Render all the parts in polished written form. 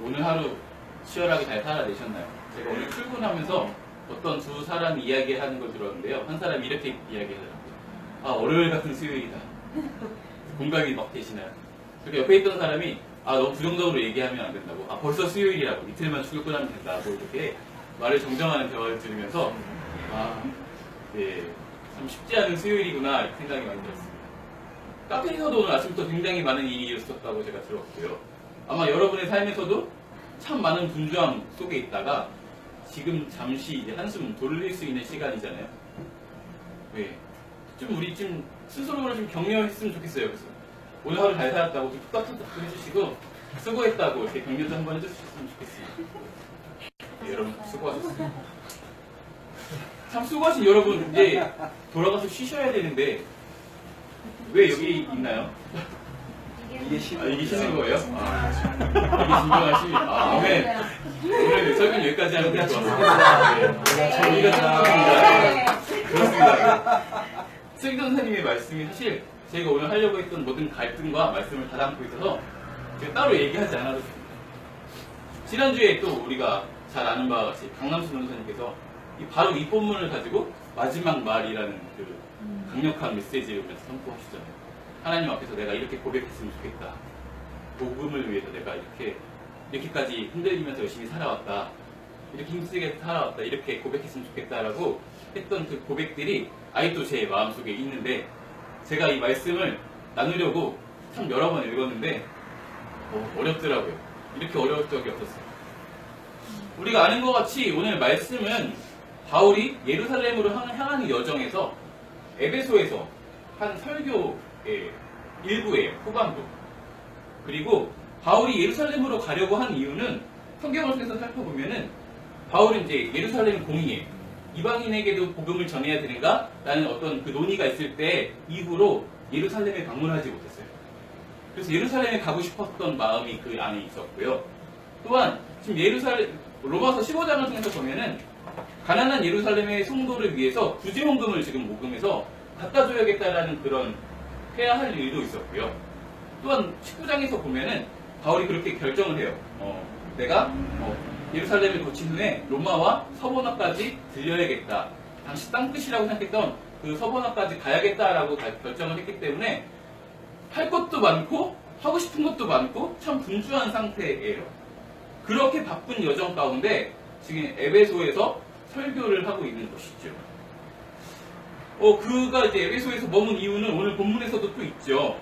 오늘 하루 치열하게 잘 살아내셨나요? 제가 오늘 출근하면서 어떤 두 사람이 이야기하는 걸 들었는데요. 한 사람이 이렇게 이야기하더라고요. 아, 월요일 같은 수요일이다. 공감이 막 되시나요? 그리고 옆에 있던 사람이 아, 너무 부정적으로 얘기하면 안 된다고. 아, 벌써 수요일이라고. 이틀만 출근하면 된다고 이렇게 말을 정정하는 대화를 들으면서 아, 네, 참 쉽지 않은 수요일이구나 이렇게 생각이 많이 들었습니다. 카페에서도 오늘 아침부터 굉장히 많은 일이 있었다고 제가 들었고요. 아마 여러분의 삶에서도 참 많은 분주함 속에 있다가 지금 잠시 이제 한숨 돌릴 수 있는 시간이잖아요. 네. 좀 우리 좀 스스로를 좀 격려했으면 좋겠어요. 그래서 오늘 하루 잘 살았다고 좀 툭툭툭 해주시고 수고했다고 이렇게 격려도 한번 해주셨으면 좋겠습니다. 네, 여러분 수고하셨어요. 참 수고하신 여러분 이제 돌아가서 쉬셔야 되는데 왜 여기 있나요? 이게 쉬는 이게 쉬는 거예요? 이게 진정하시? 아멘. 오늘 설교는 여기까지 하면 될 것 같습니다. 저희가 참석합니다. 그렇습니다. 승전 선생님의 말씀이 사실 제가 오늘 하려고 했던 모든 갈등과 말씀을 다 담고 있어서 제가 따로 얘기하지 않아도 됩니다. 지난주에 또 우리가 잘 아는 바와 같이 강남수 전도사님께서 바로 이 본문을 가지고 마지막 말이라는 그 강력한 메시지를 우리한테 선포하시잖아요. 하나님 앞에서 내가 이렇게 고백했으면 좋겠다. 복음을 위해서 내가 이렇게까지 흔들리면서 열심히 살아왔다. 이렇게 힘쓰게 살아왔다. 이렇게 고백했으면 좋겠다라고 했던 그 고백들이 아직도 제 마음속에 있는데 제가 이 말씀을 나누려고 참 여러 번 읽었는데 어렵더라고요. 이렇게 어려울 적이 없었어요. 우리가 아는 것 같이 오늘 말씀은 바울이 예루살렘으로 향하는 여정에서 에베소에서 한 설교의 일부예요. 후반부. 그리고 바울이 예루살렘으로 가려고 한 이유는 성경을 통해서 살펴보면은 바울은 이제 예루살렘 공의에 이방인에게도 복음을 전해야 되는가? 라는 어떤 그 논의가 있을 때 이후로 예루살렘에 방문하지 못했어요. 그래서 예루살렘에 가고 싶었던 마음이 그 안에 있었고요. 또한 지금 로마서 15장을 통해서 보면은 가난한 예루살렘의 성도를 위해서 구제원금을 지금 모금해서 갖다 줘야겠다라는 그런 해야 할 일도 있었고요. 또한 19장에서 보면은 바울이 그렇게 결정을 해요. 내가 예루살렘을 거친 후에 로마와 서보나까지 들려야겠다. 당시 땅끝이라고 생각했던 그 서보나까지 가야겠다라고 결정을 했기 때문에 할 것도 많고 하고 싶은 것도 많고 참 분주한 상태예요. 그렇게 바쁜 여정 가운데 지금 에베소에서 설교를 하고 있는 것이죠. 그가 이제 에베소에서 머문 이유는 오늘 본문에서도 또 있죠.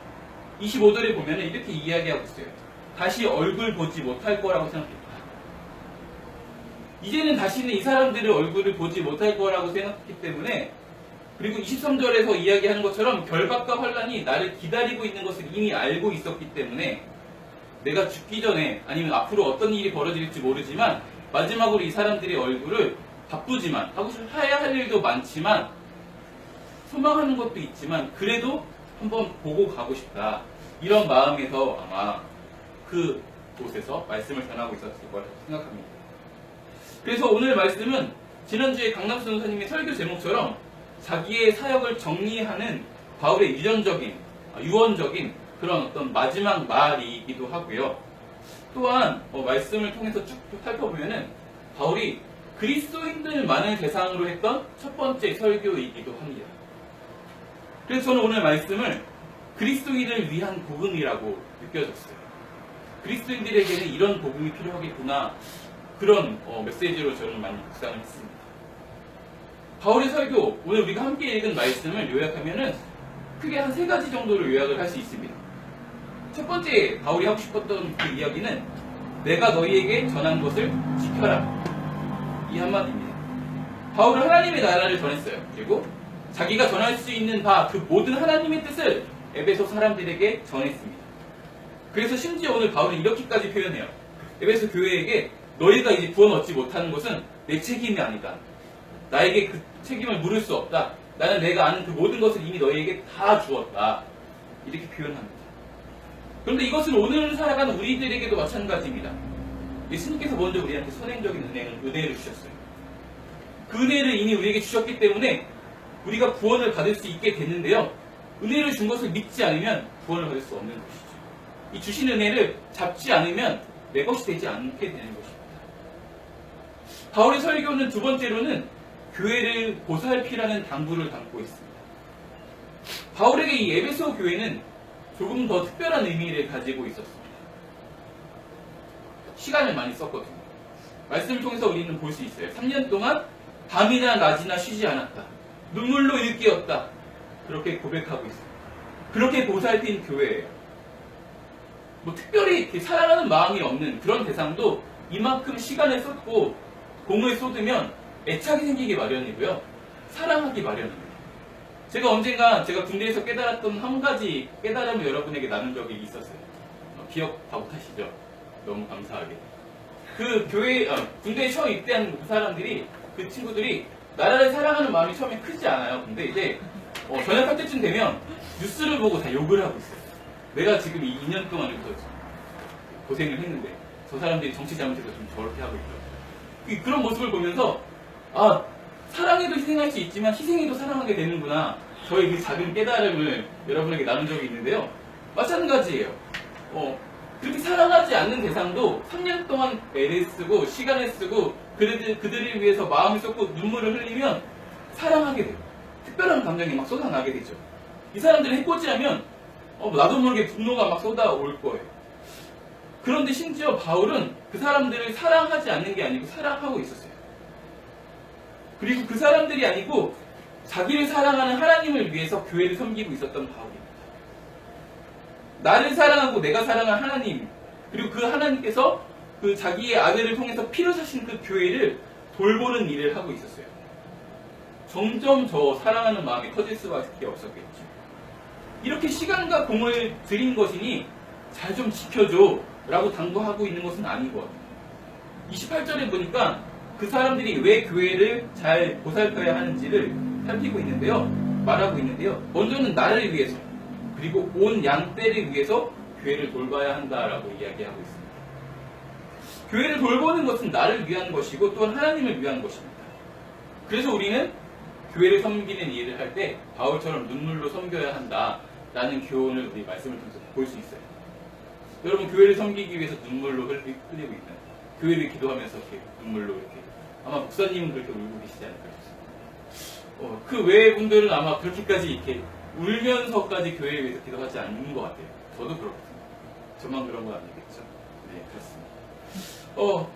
25절에 보면 이렇게 이야기하고 있어요. 다시 얼굴 보지 못할 거라고 생각했다. 이제는 다시는 이 사람들의 얼굴을 보지 못할 거라고 생각했기 때문에 그리고 23절에서 이야기하는 것처럼 결박과 환란이 나를 기다리고 있는 것을 이미 알고 있었기 때문에 내가 죽기 전에 아니면 앞으로 어떤 일이 벌어질지 모르지만 마지막으로 이 사람들의 얼굴을 바쁘지만 하고 해야 할 일도 많지만 소망하는 것도 있지만 그래도 한번 보고 가고 싶다. 이런 마음에서 아마 그 곳에서 말씀을 전하고 있었을 거라고 생각합니다. 그래서 오늘 말씀은 지난주에 강남수 선생님의 설교 제목처럼 자기의 사역을 정리하는 바울의 유언적인 그런 어떤 마지막 말이기도 하고요. 또한 말씀을 통해서 쭉 살펴보면은 바울이 그리스도인들만을 대상으로 했던 첫 번째 설교이기도 합니다. 그래서 저는 오늘 말씀을 그리스도인을 위한 복음이라고 느껴졌어요. 그리스도인들에게는 이런 복음이 필요하겠구나. 그런 메시지로 저는 많이 묵상을 했습니다. 바울의 설교, 오늘 우리가 함께 읽은 말씀을 요약하면은 크게 한 3가지 정도로 요약을 할 수 있습니다. 첫 번째 바울이 하고 싶었던 그 이야기는 내가 너희에게 전한 것을 지켜라. 이 한마디입니다. 바울은 하나님의 나라를 전했어요. 그리고 자기가 전할 수 있는 바 그 모든 하나님의 뜻을 에베소 사람들에게 전했습니다. 그래서 심지어 오늘 바울은 이렇게까지 표현해요. 에베소 교회에게 너희가 이제 구원 얻지 못하는 것은 내 책임이 아니다. 나에게 그 책임을 물을 수 없다. 나는 내가 아는 그 모든 것을 이미 너희에게 다 주었다. 이렇게 표현합니다. 그런데 이것은 오늘 살아가는 우리들에게도 마찬가지입니다. 예수님께서 먼저 우리한테 선행적인 은혜를 주셨어요. 그 은혜를 이미 우리에게 주셨기 때문에 우리가 구원을 받을 수 있게 됐는데요. 은혜를 준 것을 믿지 않으면 구원을 받을 수 없는 것이죠. 이 주신 은혜를 잡지 않으면 내 것이 되지 않게 되는 것입니다. 바울의 설교는 두 번째로는 교회를 보살피라는 당부를 담고 있습니다. 바울에게 이 에베소 교회는 조금 더 특별한 의미를 가지고 있었습니다. 시간을 많이 썼거든요. 말씀을 통해서 우리는 볼 수 있어요. 3년 동안 밤이나 낮이나 쉬지 않았다. 눈물로 일깨웠다. 그렇게 고백하고 있습니다. 그렇게 보살핀 교회예요. 뭐 특별히 이렇게 사랑하는 마음이 없는 그런 대상도 이만큼 시간을 쏟고 공을 쏟으면 애착이 생기기 마련이고요. 사랑하기 마련입니다. 제가 언젠가 제가 군대에서 깨달았던 한 가지 깨달음을 여러분에게 나눈 적이 있었어요. 기억 다 못하시죠? 너무 감사하게. 그 군대에 처음 입대한 그 사람들이, 그 친구들이 나라를 사랑하는 마음이 처음에 크지 않아요. 근데 이제 전역할 때쯤 되면 뉴스를 보고 다 욕을 하고 있어요. 내가 지금 이 2년 동안 이렇게 고생을 했는데 저 사람들이 정치 잘못해서 좀 저렇게 하고 있더라고요. 그런 모습을 보면서 사랑에도 희생할 수 있지만 희생에도 사랑하게 되는구나. 저의 그 작은 깨달음을 여러분에게 나눈 적이 있는데요. 마찬가지예요. 그렇게 사랑하지 않는 대상도 3년 동안 애를 쓰고 시간을 쓰고 그들을 위해서 마음을 쏟고 눈물을 흘리면 사랑하게 돼요. 특별한 감정이 막 쏟아나게 되죠. 이 사람들을 해코지하면 나도 모르게 분노가 막 쏟아올 거예요. 그런데 심지어 바울은 그 사람들을 사랑하지 않는 게 아니고 사랑하고 있었어요. 그리고 그 사람들이 아니고 자기를 사랑하는 하나님을 위해서 교회를 섬기고 있었던 바울입니다. 나를 사랑하고 내가 사랑한 하나님, 그리고 그 하나님께서 그 자기의 아들을 통해서 피로 사신 그 교회를 돌보는 일을 하고 있었어요. 점점 저 사랑하는 마음이 커질 수밖에 없었겠죠. 이렇게 시간과 공을 들인 것이니 잘 좀 지켜줘 라고 당부하고 있는 것은 아니거든요. 28절에 보니까 그 사람들이 왜 교회를 잘 보살펴야 하는지를 살피고 있는데요. 말하고 있는데요. 먼저는 나를 위해서, 그리고 온 양떼를 위해서 교회를 돌봐야 한다라고 이야기하고 있습니다. 교회를 돌보는 것은 나를 위한 것이고 또한 하나님을 위한 것입니다. 그래서 우리는 교회를 섬기는 일을 할 때 바울처럼 눈물로 섬겨야 한다라는 교훈을 우리 말씀을 통해서 볼 수 있어요. 여러분, 교회를 섬기기 위해서 눈물로 흘리고 있나요? 교회를 기도하면서 이렇게 눈물로 이렇게. 아마 목사님은 그렇게 울고 계시지 않을까 싶습니다. 그 외의 분들은 아마 그렇게까지 이렇게 울면서까지 교회를 위해서 기도하지 않는 것 같아요. 저도 그렇거든요. 저만 그런 건 아니겠죠? 네, 그렇습니다.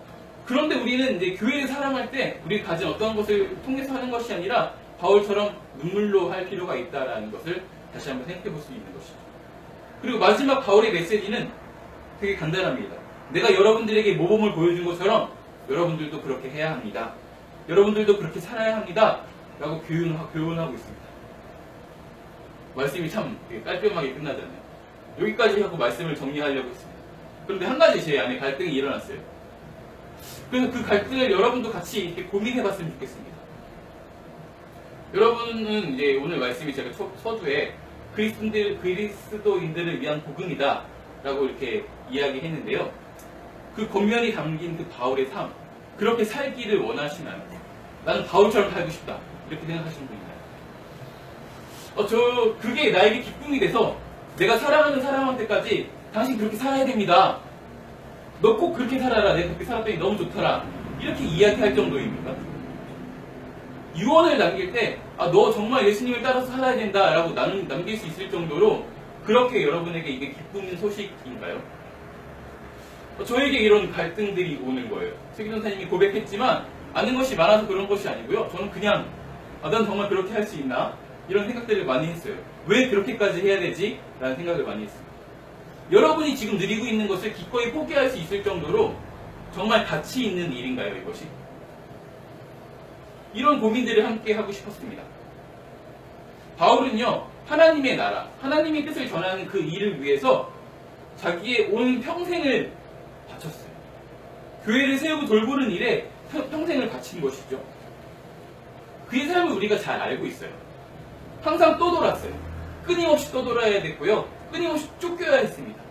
그런데 우리는 이제 교회를 사랑할 때 우리 가진 어떤 것을 통해서 하는 것이 아니라 바울처럼 눈물로 할 필요가 있다는 것을 다시 한번 생각해 볼 수 있는 것이죠. 그리고 마지막 바울의 메시지는 되게 간단합니다. 내가 여러분들에게 모범을 보여준 것처럼 여러분들도 그렇게 해야 합니다. 여러분들도 그렇게 살아야 합니다. 라고 교훈하고 있습니다. 말씀이 참 깔끔하게 끝나잖아요. 여기까지 하고 말씀을 정리하려고 했습니다. 그런데 한 가지 제 안에 갈등이 일어났어요. 그래서 그 갈등을 여러분도 같이 이렇게 고민해 봤으면 좋겠습니다. 여러분은 이제 오늘 말씀이 제가 서두에 그리스도인들을 위한 복음이다 라고 이렇게 이야기했는데요. 그 겉면이 담긴 그 바울의 삶, 그렇게 살기를 원하시나요? 나는 바울처럼 살고 싶다 이렇게 생각하시는 분인가요? 그게 나에게 기쁨이 돼서 내가 사랑하는 사람한테까지 당신 그렇게 살아야 됩니다. 너 꼭 그렇게 살아라. 내가 그렇게 살았더니 너무 좋더라. 이렇게 이야기할 정도입니까? 유언을 남길 때 너 정말 예수님을 따라서 살아야 된다 라고 남길 수 있을 정도로 그렇게 여러분에게 이게 기쁜 소식인가요? 저에게 이런 갈등들이 오는 거예요. 최기 전사님이 고백했지만 아는 것이 많아서 그런 것이 아니고요. 저는 그냥 난 정말 그렇게 할 수 있나? 이런 생각들을 많이 했어요. 왜 그렇게까지 해야 되지? 라는 생각을 많이 했습니다. 여러분이 지금 누리고 있는 것을 기꺼이 포기할 수 있을 정도로 정말 가치 있는 일인가요, 이것이? 이런 고민들을 함께 하고 싶었습니다. 바울은요, 하나님의 나라, 하나님의 뜻을 전하는 그 일을 위해서 자기의 온 평생을 바쳤어요. 교회를 세우고 돌보는 일에 평생을 바친 것이죠. 그의 삶을 우리가 잘 알고 있어요. 항상 떠돌았어요. 끊임없이 떠돌아야 됐고요. 끊임없이 쫓겨야 했습니다.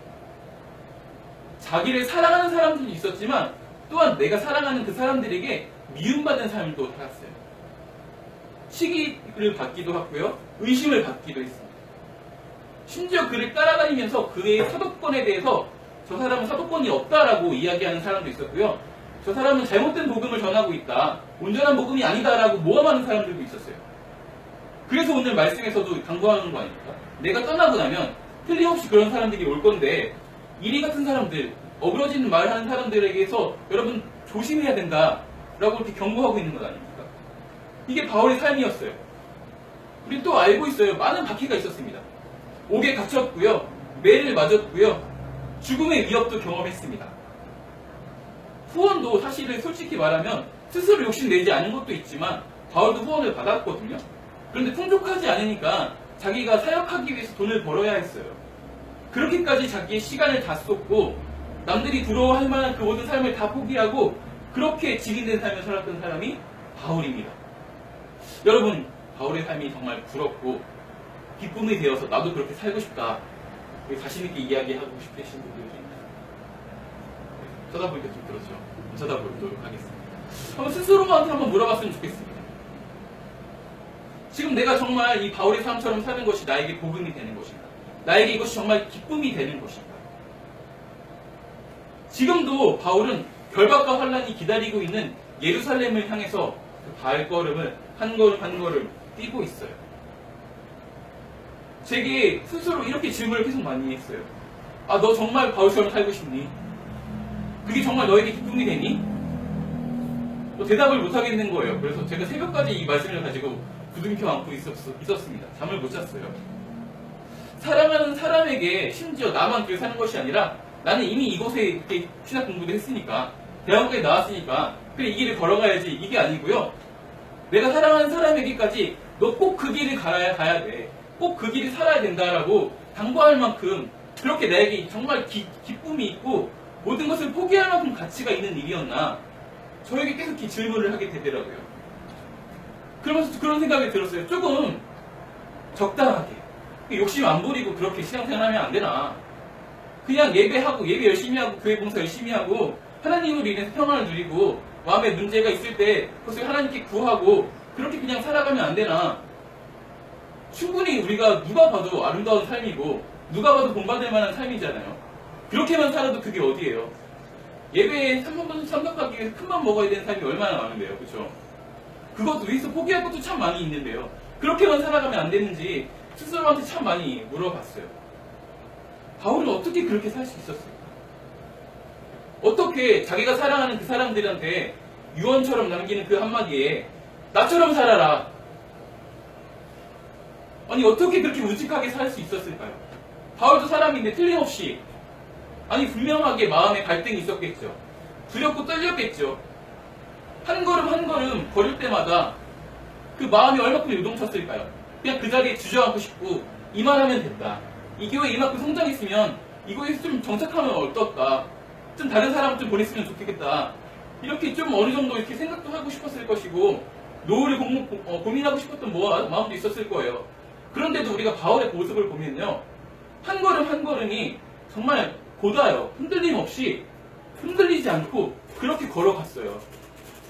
자기를 사랑하는 사람들도 있었지만 또한 내가 사랑하는 그 사람들에게 미움받는 삶도 살았어요. 시기를 받기도 하고요. 의심을 받기도 했습니다. 심지어 그를 따라다니면서 그의 사도권에 대해서 저 사람은 사도권이 없다라고 이야기하는 사람도 있었고요. 저 사람은 잘못된 복음을 전하고 있다. 온전한 복음이 아니다라고 모함하는 사람들도 있었어요. 그래서 오늘 말씀에서도 강조하는 거 아닙니까? 내가 떠나고 나면 틀림없이 그런 사람들이 올 건데 이리 같은 사람들, 어그러지는 말하는 사람들에게서 여러분 조심해야 된다라고 이렇게 경고하고 있는 것 아닙니까? 이게 바울의 삶이었어요. 우리 또 알고 있어요. 많은 박해가 있었습니다. 옥에 갇혔고요. 매를 맞았고요. 죽음의 위협도 경험했습니다. 후원도 사실은 솔직히 말하면 스스로 욕심내지 않은 것도 있지만 바울도 후원을 받았거든요. 그런데 풍족하지 않으니까 자기가 사역하기 위해서 돈을 벌어야 했어요. 그렇게까지 자기의 시간을 다 쏟고 남들이 부러워할 만한 그 모든 삶을 다 포기하고 그렇게 직인된 삶을 살았던 사람이 바울입니다. 여러분, 바울의 삶이 정말 부럽고 기쁨이 되어서 나도 그렇게 살고 싶다. 자신있게 이야기하고 싶으신 분들이 있나요? 쳐다보니까 좀 그렇죠. 쳐다보도록 하겠습니다. 한번 스스로한테 한번 물어봤으면 좋겠습니다. 지금 내가 정말 이 바울의 삶처럼 사는 것이 나에게 복음이 되는 것인가? 나에게 이것이 정말 기쁨이 되는 것인가? 지금도 바울은 결박과 환란이 기다리고 있는 예루살렘을 향해서 그 발걸음을 한 걸음 한 걸음 뛰고 있어요. 제게 스스로 이렇게 질문을 계속 많이 했어요. 아, 너 정말 바울처럼 살고 싶니? 그게 정말 너에게 기쁨이 되니? 대답을 못 하겠는 거예요. 그래서 제가 새벽까지 이 말씀을 가지고 부둥켜 안고 있었습니다. 잠을 못 잤어요. 사랑하는 사람에게 심지어 나만 길 사는 것이 아니라 나는 이미 이곳에 이렇게 신학 공부도 했으니까 대학원까지 나왔으니까 그래 이 길을 걸어가야지 이게 아니고요. 내가 사랑하는 사람에게까지 너 꼭 그 길을 가야 돼. 꼭 그 길을 살아야 된다라고 당부할 만큼 그렇게 나에게 정말 기쁨이 있고 모든 것을 포기할 만큼 가치가 있는 일이었나 저에게 계속 질문을 하게 되더라고요. 그러면서 그런 생각이 들었어요. 조금 적당하게 욕심 안 부리고 그렇게 신앙생활하면 안 되나. 그냥 예배하고 예배 열심히 하고 교회 봉사 열심히 하고 하나님으로 인해서 평안을 누리고 마음에 문제가 있을 때 그것을 하나님께 구하고 그렇게 그냥 살아가면 안 되나. 충분히 우리가 누가 봐도 아름다운 삶이고 누가 봐도 본받을 만한 삶이잖아요. 그렇게만 살아도 그게 어디예요? 예배에 참석하기 위해서 큰맘 먹어야 되는 삶이 얼마나 많은데요. 그렇죠? 그것도 위해서 포기할 것도 참 많이 있는데요. 그렇게만 살아가면 안 되는지 스스로한테 참 많이 물어봤어요. 바울은 어떻게 그렇게 살 수 있었을까? 어떻게 자기가 사랑하는 그 사람들한테 유언처럼 남기는 그 한마디에 나처럼 살아라. 아니 어떻게 그렇게 우직하게 살 수 있었을까요? 바울도 사람인데 틀림없이 아니 분명하게 마음에 갈등이 있었겠죠. 두렵고 떨렸겠죠. 한 걸음 한 걸음 걸을 때마다 그 마음이 얼마큼 요동쳤을까요? 그냥 그 자리에 주저앉고 싶고 이만하면 됐다. 이 교회에 이만큼 성장했으면 이곳에서 좀 정착하면 어떨까? 좀 다른 사람 좀 보냈으면 좋겠다. 이렇게 좀 어느 정도 이렇게 생각도 하고 싶었을 것이고 노후를 고민하고 싶었던 마음도 있었을 거예요. 그런데도 우리가 바울의 모습을 보면요. 한 걸음 한 걸음이 정말 고다요. 흔들림 없이 흔들리지 않고 그렇게 걸어갔어요.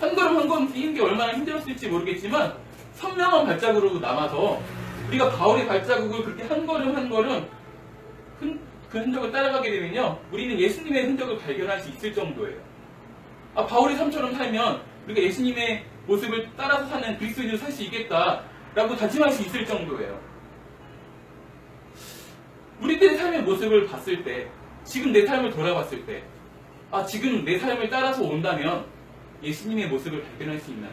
한 걸음 한 걸음 뛰는 게 얼마나 힘들었을지 모르겠지만 선명한 발자국으로 남아서 우리가 바울의 발자국을 그렇게 한 걸음 한 걸음 그 흔적을 따라가게 되면요. 우리는 예수님의 흔적을 발견할 수 있을 정도예요. 아, 바울의 삶처럼 살면 우리가 예수님의 모습을 따라서 사는 그리스도인으로 살 수 있겠다라고 다짐할 수 있을 정도예요. 우리들의 삶의 모습을 봤을 때 지금 내 삶을 돌아봤을 때 아, 지금 내 삶을 따라서 온다면 예수님의 모습을 발견할 수 있나요?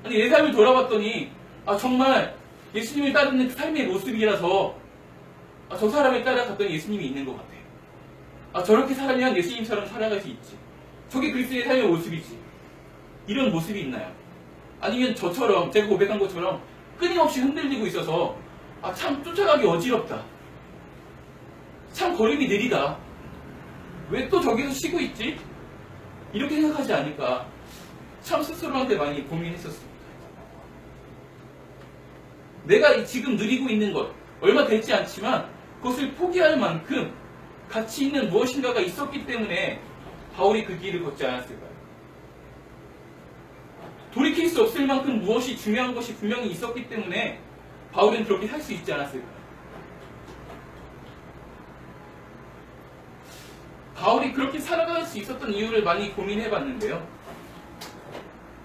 아니, 내 삶을 돌아봤더니 아, 정말 예수님을 따르는 그 삶의 모습이라서 아, 저 사람을 따라갔더니 예수님이 있는 것 같아. 아, 저렇게 살면 예수님처럼 살아갈 수 있지. 저게 그리스도의 삶의 모습이지. 이런 모습이 있나요? 아니면 저처럼 제가 고백한 것처럼 끊임없이 흔들리고 있어서 아, 참 쫓아가기 어지럽다. 참 걸음이 느리다. 왜 또 저기서 쉬고 있지? 이렇게 생각하지 않을까. 참 스스로한테 많이 고민했었습니다. 내가 지금 누리고 있는 것 얼마 되지 않지만 그것을 포기할 만큼 가치 있는 무엇인가가 있었기 때문에 바울이 그 길을 걷지 않았을까요? 돌이킬 수 없을 만큼 무엇이 중요한 것이 분명히 있었기 때문에 바울은 그렇게 할 수 있지 않았을까요? 바울이 그렇게 살아갈 수 있었던 이유를 많이 고민해 봤는데요.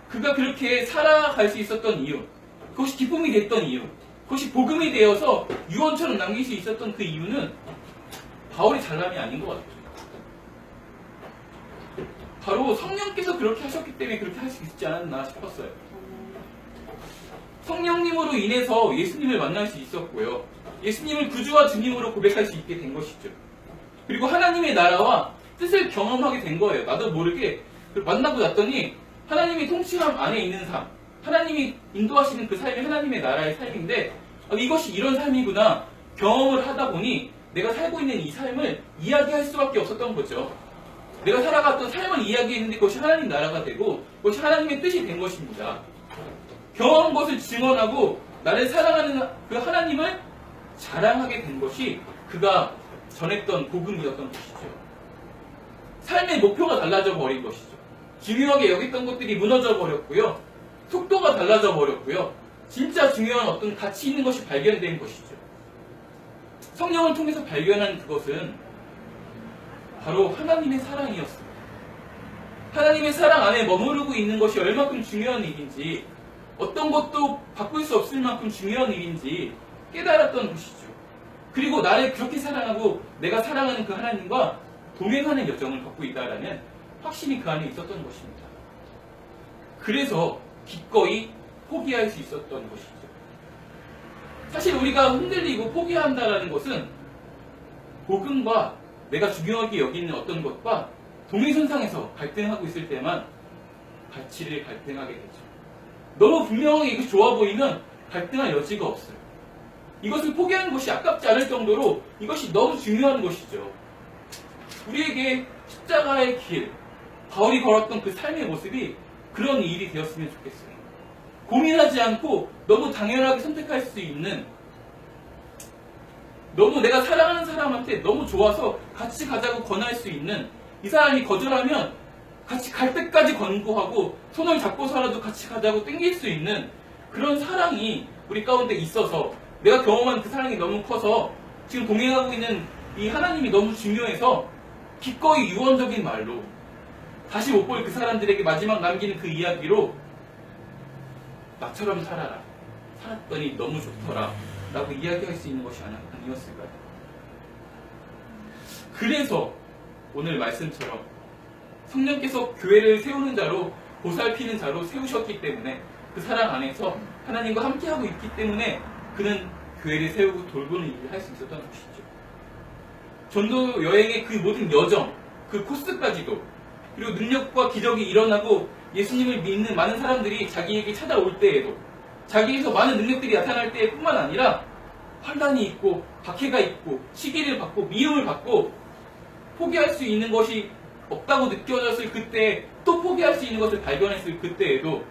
그가 그렇게 살아갈 수 있었던 이유, 그것이 기쁨이 됐던 이유, 그것이 복음이 되어서 유언처럼 남길 수 있었던 그 이유는 바울이 잘남이 아닌 것 같아요. 바로 성령께서 그렇게 하셨기 때문에 그렇게 할 수 있지 않았나 싶었어요. 성령님으로 인해서 예수님을 만날 수 있었고요. 예수님을 구주와 주님으로 고백할 수 있게 된 것이죠. 그리고 하나님의 나라와 뜻을 경험하게 된 거예요. 나도 모르게 만나고 났더니 하나님의 통치함 안에 있는 삶, 하나님이 인도하시는 그 삶이 하나님의 나라의 삶인데 이것이 이런 삶이구나 경험을 하다 보니 내가 살고 있는 이 삶을 이야기할 수밖에 없었던 거죠. 내가 살아갔던 삶을 이야기했는데 그것이 하나님 나라가 되고 그것이 하나님의 뜻이 된 것입니다. 경험한 것을 증언하고 나를 사랑하는 그 하나님을 자랑하게 된 것이 그가 전했던 복음이었던 것이죠. 삶의 목표가 달라져 버린 것이죠. 중요하게 여겼던 것들이 무너져 버렸고요. 속도가 달라져 버렸고요. 진짜 중요한 어떤 가치 있는 것이 발견된 것이죠. 성령을 통해서 발견한 그것은 바로 하나님의 사랑이었습니다. 하나님의 사랑 안에 머무르고 있는 것이 얼마큼 중요한 일인지, 어떤 것도 바꿀 수 없을 만큼 중요한 일인지 깨달았던 것이죠. 그리고 나를 그렇게 사랑하고 내가 사랑하는 그 하나님과 동행하는 여정을 걷고 있다라는 확신이 그 안에 있었던 것입니다. 그래서 기꺼이 포기할 수 있었던 것이죠. 사실 우리가 흔들리고 포기한다라는 것은 복음과 내가 중요하게 여기는 어떤 것과 동일선상에서 갈등하고 있을 때만 가치를 갈등하게 되죠. 너무 분명하게 이것이 좋아 보이면 갈등할 여지가 없어요. 이것을 포기하는 것이 아깝지 않을 정도로 이것이 너무 중요한 것이죠. 우리에게 십자가의 길, 바울이 걸었던 그 삶의 모습이 그런 일이 되었으면 좋겠어요. 고민하지 않고 너무 당연하게 선택할 수 있는, 너무 내가 사랑하는 사람한테 너무 좋아서 같이 가자고 권할 수 있는, 이 사람이 거절하면 같이 갈 때까지 권고하고 손을 잡고서라도 같이 가자고 땡길 수 있는 그런 사랑이 우리 가운데 있어서 내가 경험한 그 사랑이 너무 커서 지금 동행하고 있는 이 하나님이 너무 중요해서 기꺼이 유언적인 말로 다시 못 볼 그 사람들에게 마지막 남기는 그 이야기로 나처럼 살아라, 살았더니 너무 좋더라 라고 이야기할 수 있는 것이 아니었을까요? 그래서 오늘 말씀처럼 성령께서 교회를 세우는 자로, 보살피는 자로 세우셨기 때문에 그 사랑 안에서 하나님과 함께하고 있기 때문에 그는 교회를 세우고 돌보는 일을 할 수 있었던 것이죠. 전도 여행의 그 모든 여정, 그 코스까지도, 그리고 능력과 기적이 일어나고 예수님을 믿는 많은 사람들이 자기에게 찾아올 때에도, 자기에서 많은 능력들이 나타날 때뿐만 아니라 환난이 있고 박해가 있고 시기를 받고 미움을 받고 포기할 수 있는 것이 없다고 느껴졌을 그때, 또 포기할 수 있는 것을 발견했을 그때에도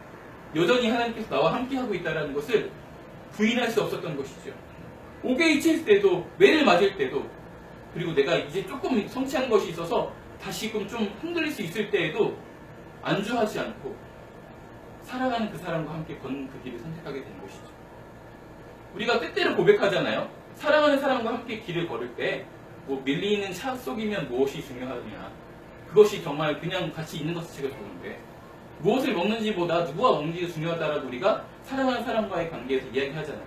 여전히 하나님께서 나와 함께하고 있다는 것을 부인할 수 없었던 것이죠. 옥에 잊힐 때도, 매를 맞을 때도, 그리고 내가 이제 조금 성취한 것이 있어서 다시금 좀 흔들릴 수 있을 때에도 안주하지 않고 사랑하는 그 사람과 함께 걷는 그 길을 선택하게 되는 것이죠. 우리가 때때로 고백하잖아요. 사랑하는 사람과 함께 길을 걸을 때 뭐 밀리는 차 속이면 무엇이 중요하느냐, 그것이 정말 그냥 같이 있는 것 자체가 좋은데 무엇을 먹는지보다 누구와 먹는지가 중요하다라고 우리가 사랑하는 사람과의 관계에서 이야기하잖아요.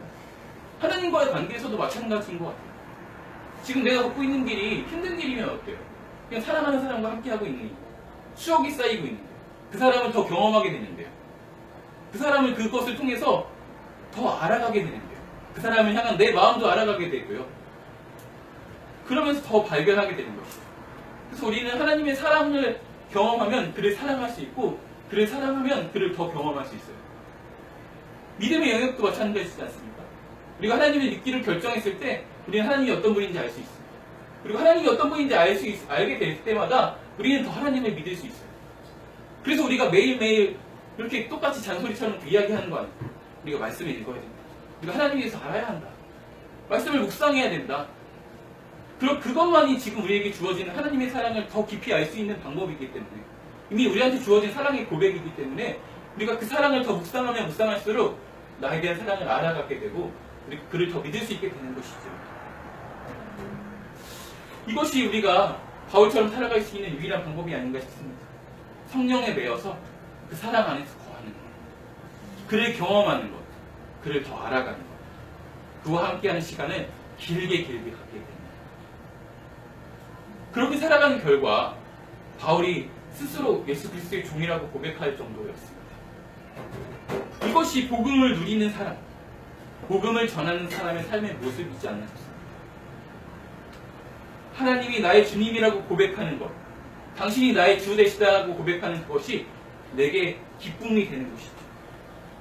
하나님과의 관계에서도 마찬가지인 것 같아요. 지금 내가 걷고 있는 길이 힘든 길이면 어때요? 그냥 사랑하는 사람과 함께하고 있는 일, 추억이 쌓이고 있는데 그 사람을 더 경험하게 되는데요. 그 사람을 그것을 통해서 더 알아가게 되는데요. 그 사람을 향한 내 마음도 알아가게 되고요. 그러면서 더 발견하게 되는 것이죠. 그래서 우리는 하나님의 사랑을 경험하면 그를 사랑할 수 있고, 그를 사랑하면 그를 더 경험할 수 있어요. 믿음의 영역도 마찬가지지 않습니까? 우리가 하나님을 믿기를 결정했을 때 우리는 하나님이 어떤 분인지 알 수 있어요. 그리고 하나님이 어떤 분인지 알게 될 때마다 우리는 더 하나님을 믿을 수 있어요. 그래서 우리가 매일매일 이렇게 똑같이 잔소리처럼 이야기하는 거 아니에요. 우리가 말씀을 읽어야 된다. 우리가 하나님에 대해서 알아야 한다. 말씀을 묵상해야 된다. 그것만이 지금 우리에게 주어지는 하나님의 사랑을 더 깊이 알 수 있는 방법이기 때문에, 이미 우리한테 주어진 사랑의 고백이기 때문에 우리가 그 사랑을 더 묵상하면 묵상할수록 나에 대한 사랑을 알아가게 되고 그리고 그를 더 믿을 수 있게 되는 것이죠. 이것이 우리가 바울처럼 살아갈 수 있는 유일한 방법이 아닌가 싶습니다. 성령에 매여서 그 사랑 안에서 거하는 것, 그를 경험하는 것, 그를 더 알아가는 것, 그와 함께하는 시간을 길게 갖게 됩니다. 그렇게 살아가는 결과 바울이 스스로 예수 그리스도의 종이라고 고백할 정도였습니다. 이것이 복음을 누리는 사람, 복음을 전하는 사람의 삶의 모습이지 않나 싶습니다. 하나님이 나의 주님이라고 고백하는 것, 당신이 나의 주 되시다고 고백하는 것이 내게 기쁨이 되는 것이죠.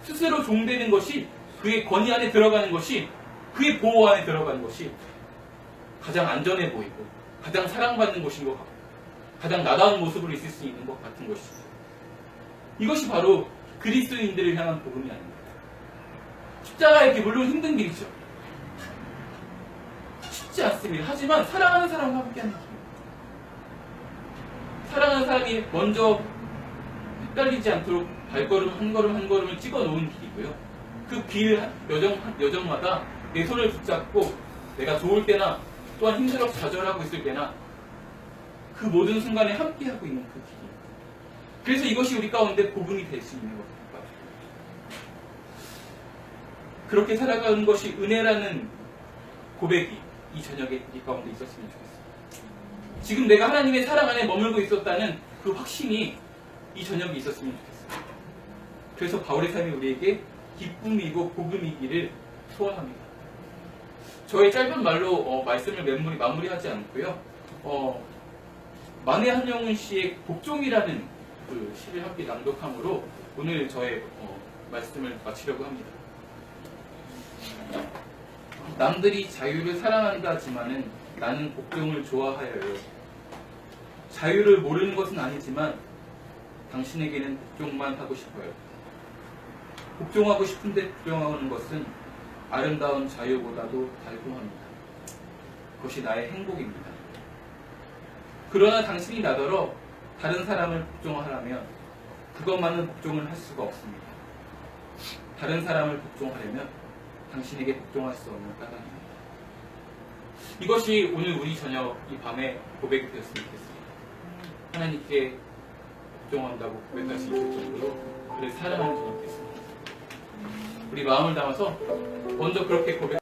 스스로 종되는 것이, 그의 권위 안에 들어가는 것이, 그의 보호 안에 들어가는 것이 가장 안전해 보이고 가장 사랑받는 것인 것 같고 가장 나다운 모습으로 있을 수 있는 것 같은 것이죠. 이것이 바로 그리스도인들을 향한 복음이 아닙니다. 십자가의 길, 물론 힘든 길이죠. 쉽지 않습니다. 하지만 사랑하는 사람과 함께하는 길입니다. 사랑하는 사람이 먼저 헷갈리지 않도록 발걸음 한 걸음 한 걸음을 찍어 놓은 길이고요. 그 길 여정마다 내 손을 붙잡고 내가 좋을 때나 또한 힘들어서 좌절하고 있을 때나 그 모든 순간에 함께하고 있는 그 길입니다. 그래서 이것이 우리 가운데 복음이 될 수 있는 것 같아요. 그렇게 살아가는 것이 은혜라는 고백이 이 저녁에 우리 가운데 있었으면 좋겠습니다. 지금 내가 하나님의 사랑 안에 머물고 있었다는 그 확신이 이 저녁에 있었으면 좋겠습니다. 그래서 바울의 삶이 우리에게 기쁨이고 복음이기를 소원합니다. 저의 짧은 말로 말씀을 마무리하지 않고요. 만해 한영훈 씨의 복종이라는 그 시를 함께 낭독함으로 오늘 저의 말씀을 마치려고 합니다. 남들이 자유를 사랑한다지만은 나는 복종을 좋아하여요. 자유를 모르는 것은 아니지만 당신에게는 복종만 하고 싶어요. 복종하고 싶은데 복종하는 것은 아름다운 자유보다도 달콤합니다. 그것이 나의 행복입니다. 그러나 당신이 나더러 다른 사람을 복종하려면 그것만은 복종을 할 수가 없습니다. 다른 사람을 복종하려면 당신에게 복종할 수 없는 까닭입니다. 이것이 오늘 우리 저녁 이 밤에 고백이 되었으면 좋겠습니다. 하나님께 복종한다고 고백할 수 있을 정도로 그를 사랑하는 저녁 됐습니다. 우리 마음을 담아서 먼저 그렇게 고백